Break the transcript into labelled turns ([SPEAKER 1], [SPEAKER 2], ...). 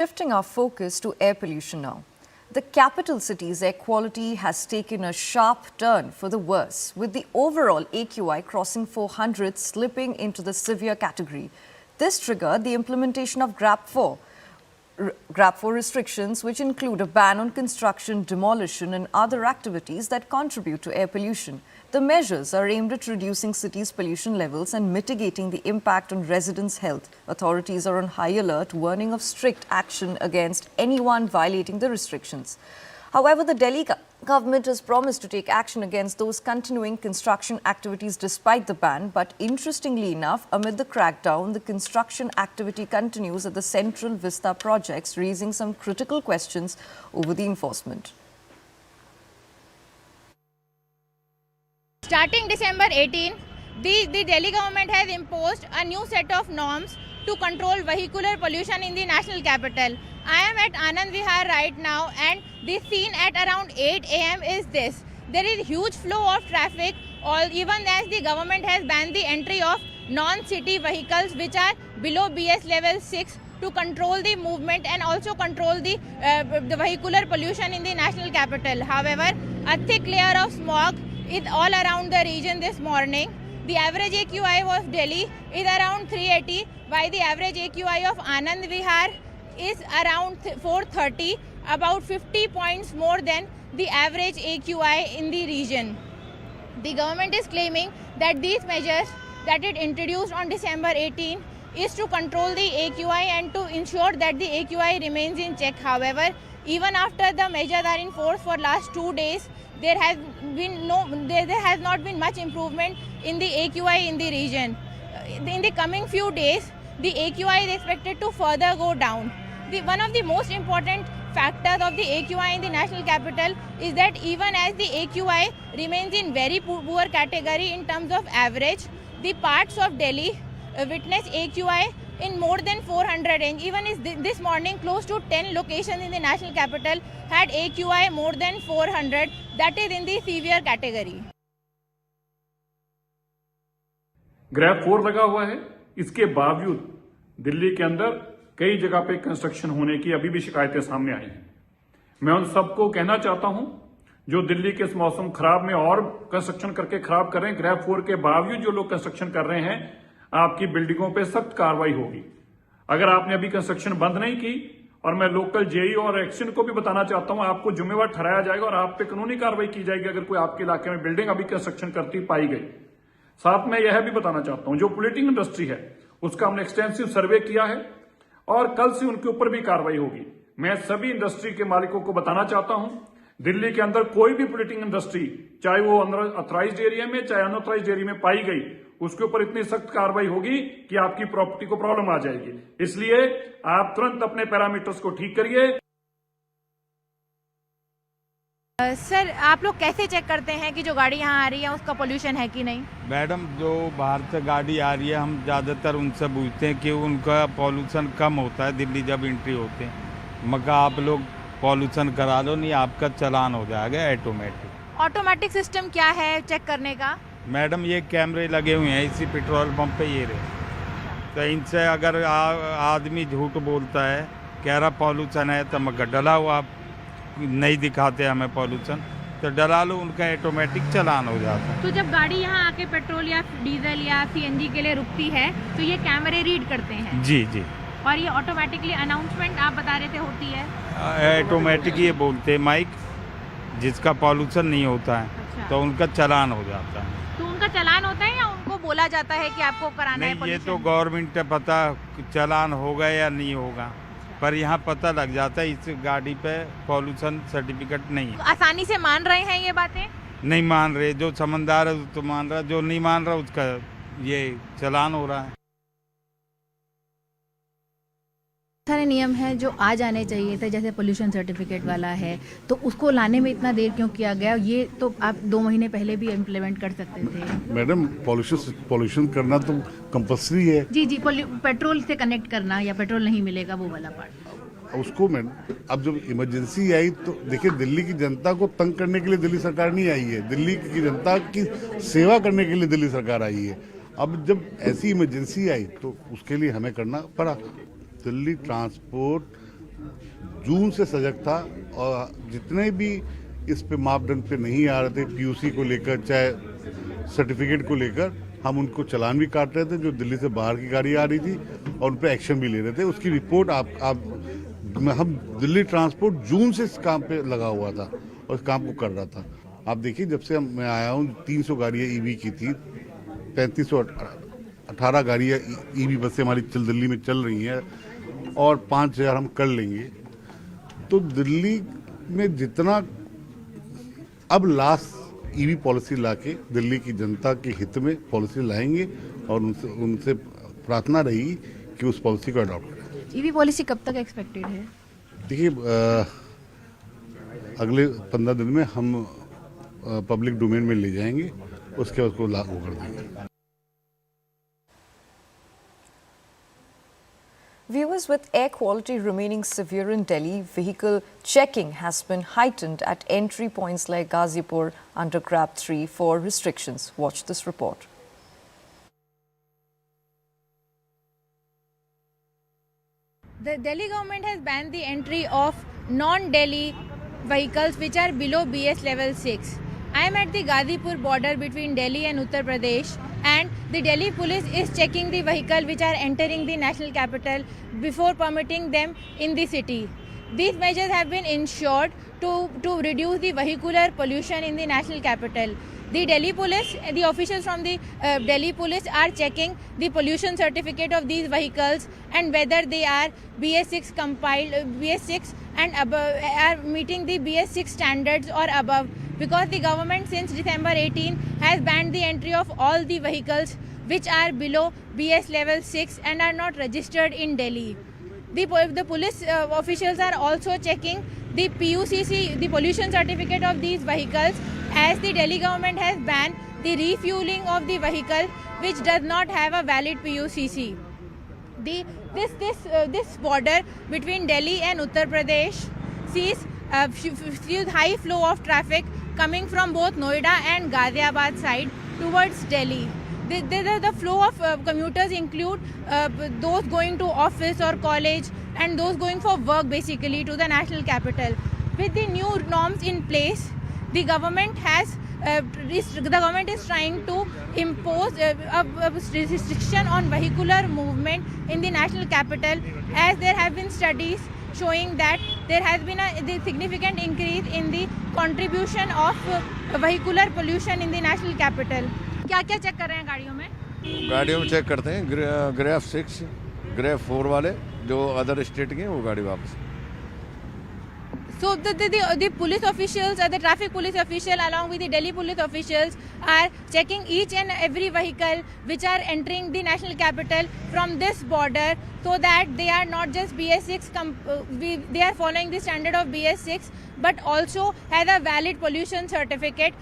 [SPEAKER 1] Shifting our focus to air pollution now. The capital city's air quality has taken a sharp turn for the worse, with the overall AQI crossing 400, slipping into the severe category. This triggered the implementation of GRAP 4 restrictions, which include a ban on construction, demolition and other activities that contribute to air pollution. The measures are aimed at reducing cities' pollution levels and mitigating the impact on residents' health. Authorities are on high alert, warning of strict action against anyone violating the restrictions. However, the Delhi government has promised to take action against those continuing construction activities despite the ban. But interestingly enough, amid the crackdown, the construction activity continues at the Central Vista projects, raising some critical questions over the enforcement.
[SPEAKER 2] Starting December 18, the Delhi government has imposed a new set of norms to control vehicular pollution in the national capital. I am at Anand Vihar right now, and the scene at around 8 a.m. is this. There is huge flow of traffic, even as the government has banned the entry of non-city vehicles which are below BS level 6 to control the movement and also control the vehicular pollution in the national capital. However, a thick layer of smog is all around the region this morning. The average AQI of Delhi is around 380, while the average AQI of Anand Vihar is around 430, about 50 points more than the average AQI in the region. The government is claiming that these measures that it introduced on December 18 is to control the AQI and to ensure that the AQI remains in check. However, even after the measures are in force for last 2 days, there has not been much improvement in the AQI in the region. In the coming few days, the AQI is expected to further go down. One of the most important factors of the AQI in the national capital is that even as the AQI remains in very poor category in terms of average, the parts of Delhi witness AQI in more than 400 range. Even this morning, close to 10 locations in the national capital had AQI more than 400, that is in the severe category.
[SPEAKER 3] Grab 4 लगा हुआ है, इसके बावजूद दिल्ली के अंदर कई जगह पे कंस्ट्रक्शन होने की अभी भी शिकायतें सामने आई हैं। मैं उन सबको कहना चाहता हूं जो दिल्ली के इस मौसम खराब में और कंस्ट्रक्शन करके खराब कर रहे हैं, ग्रैप 4 के बावजूद जो लोग कंस्ट्रक्शन कर रहे हैं, आपकी बिल्डिंगों पे सख्त कार्रवाई होगी। अगर आपने अभी कंस्ट्रक्शन बंद नहीं की, और मैं लोकल जेई और एक्शन को भी बताना चाहता हूं, आपको जिम्मेवार ठहराया जाएगा और आप पे कानूनी कार्रवाई की जाएगी अगर कोई आपके इलाके में बिल्डिंग अभी कंस्ट्रक्शन करती पाई गई। साथ में यह भी बताना चाहता हूं, जो पोल्यूटिंग इंडस्ट्री है उसका हमने एक्सटेंसिव सर्वे किया है और कल से उनके ऊपर भी कार्रवाई होगी। मैं सभी इंडस्ट्री के मालिकों को बताना चाहता हूं, दिल्ली के अंदर कोई भी पोल्यूटिंग इंडस्ट्री, चाहे वो ऑथराइज्ड एरिया में चाहे अनऑथराइज्ड एरिया में पाई गई, उसके ऊपर इतनी सख्त कार्रवाई होगी कि आपकी प्रॉपर्टी को प्रॉब्लम आ जाएगी। इसलिए आप तुरंत अपने पैरामीटर्स को ठीक करिए।
[SPEAKER 2] सर, आप लोग कैसे चेक करते हैं कि जो गाड़ी यहाँ आ रही है उसका पोल्यूशन है कि नहीं?
[SPEAKER 4] मैडम, जो बाहर से गाड़ी आ रही है, हम ज़्यादातर उनसे पूछते हैं कि उनका पॉल्यूशन कम होता है दिल्ली जब एंट्री होते हैं। मगर आप लोग पॉल्यूशन करा लो, नहीं आपका चालान हो जाएगा ऑटोमेटिक।
[SPEAKER 2] ऑटोमेटिक सिस्टम क्या है चेक करने का?
[SPEAKER 4] मैडम, ये कैमरे लगे हुए हैं इसी पेट्रोल पंप पे ये रहे, तो इनसे अगर आदमी झूठ बोलता है, कह रहा पॉल्यूशन है, तो मगर डला हुआ आप नहीं दिखाते हमें पॉल्यूशन, तो डला लो, उनका ऑटोमेटिक चालान हो जाता है।
[SPEAKER 2] तो जब गाड़ी यहाँ आके पेट्रोल या डीजल या सीएनजी के लिए रुकती है तो ये कैमरे रीड करते हैं?
[SPEAKER 4] जी जी।
[SPEAKER 2] और ये ऑटोमेटिकली अनाउंसमेंट आप बता रहे थे होती है?
[SPEAKER 4] ऑटोमेटिक ये बोलते हैं माइक, जिसका पॉल्यूशन नहीं होता है।
[SPEAKER 2] अच्छा।
[SPEAKER 4] तो उनका चालान हो जाता है।
[SPEAKER 2] तो उनका चालान होता है या उनको बोला जाता है कि आपको कराना है?
[SPEAKER 4] नहीं, ये तो गवर्नमेंट का पता चालान होगा या नहीं होगा, पर यहाँ पता लग जाता है इस गाड़ी पे पॉल्यूशन सर्टिफिकेट नहीं है।
[SPEAKER 2] आसानी से मान रहे हैं ये बातें?
[SPEAKER 4] नहीं मान रहे, जो समझदार है तो मान रहा, जो नहीं मान रहा उसका ये चालान हो रहा है।
[SPEAKER 5] सारे नियम हैं जो आ जाने चाहिए थे, जैसे पोल्यूशन सर्टिफिकेट वाला है, तो उसको लाने में इतना देर क्यों किया गया? ये तो आप 2 महीने पहले भी इम्प्लीमेंट कर सकते थे।
[SPEAKER 6] मैडम, पॉल्यूशन करना तो कंपल्सरी है।
[SPEAKER 5] जी जी, पेट्रोल से कनेक्ट करना या पेट्रोल नहीं मिलेगा वो वाला पार्ट
[SPEAKER 6] उसको मैडम, अब जब इमरजेंसी आई तो देखिए, दिल्ली की जनता को तंग करने के लिए दिल्ली सरकार नहीं आई है, दिल्ली की जनता की सेवा करने के लिए दिल्ली सरकार आई है। अब जब ऐसी इमरजेंसी आई तो उसके लिए हमें करना पड़ा। दिल्ली ट्रांसपोर्ट जून से सजग था और जितने भी इस पे मापदंड पे नहीं आ रहे थे, पीयूसी को लेकर चाहे सर्टिफिकेट को लेकर, हम उनको चालान भी काट रहे थे जो दिल्ली से बाहर की गाड़ी आ रही थी और उन पर एक्शन भी ले रहे थे। उसकी रिपोर्ट हम दिल्ली ट्रांसपोर्ट जून से इस काम पे लगा हुआ था और इस काम को कर रहा था। आप देखिए जब से मैं आया हूँ 300 गाड़ियाँ ईवी की थी, 3518 गाड़ियाँ ईवी बसें हमारी दिल्ली में चल रही हैं और 5000 हम कर लेंगे। तो दिल्ली में जितना अब लास्ट ईवी पॉलिसी लाके दिल्ली की जनता के हित में पॉलिसी लाएंगे और उनसे प्रार्थना रहेगी कि उस पॉलिसी को अडॉप्ट करें।
[SPEAKER 5] ईवी पॉलिसी कब तक एक्सपेक्टेड है?
[SPEAKER 6] देखिए अगले 15 दिन में हम पब्लिक डोमेन में ले जाएंगे, उसके बाद उसको लागू कर देंगे।
[SPEAKER 1] Viewers, with air quality remaining severe in Delhi, vehicle checking has been heightened at entry points like Ghazipur under GRAP 3 for restrictions. Watch this report.
[SPEAKER 2] The Delhi government has banned the entry of non-Delhi vehicles which are below BS level 6. I am at the Ghazipur border between Delhi and Uttar Pradesh, and the Delhi police is checking the vehicle which are entering the national capital before permitting them in the city. These measures have been ensured to reduce the vehicular pollution in the national capital. The Delhi police, the officials from the Delhi police are checking the pollution certificate of these vehicles and whether they are BS6 compiled, BS6 and above, are meeting the BS6 standards or above. Because the government since December 18 has banned the entry of all the vehicles which are below BS level 6 and are not registered in Delhi. The police officials are also checking the PUCC, the pollution certificate of these vehicles, as the Delhi government has banned the refueling of the vehicle which does not have a valid PUCC. This border between Delhi and Uttar Pradesh sees high flow of traffic coming from both Noida and Ghaziabad side towards Delhi. The flow of commuters include those going to office or college and those going for work basically to the national capital. With the new norms in place, the government is trying to impose a restriction on vehicular movement in the national capital, as there have been studies showing that there has been a significant increase in the contribution of vehicular pollution in the national capital. क्या क्या check कर रहे हैं गाड़ियों में?
[SPEAKER 7] गाड़ियों में check करते हैं ग्रेफ 6, ग्रेफ 4 वाले जो अदर स्टेट के हैं वो गाड़ी वापस।
[SPEAKER 2] So the police officials, the traffic police official along with the Delhi police officials are checking each and every vehicle which are entering the national capital from this border, so that they are not just BS6, they are following the standard of BS6 but also has a valid pollution certificate.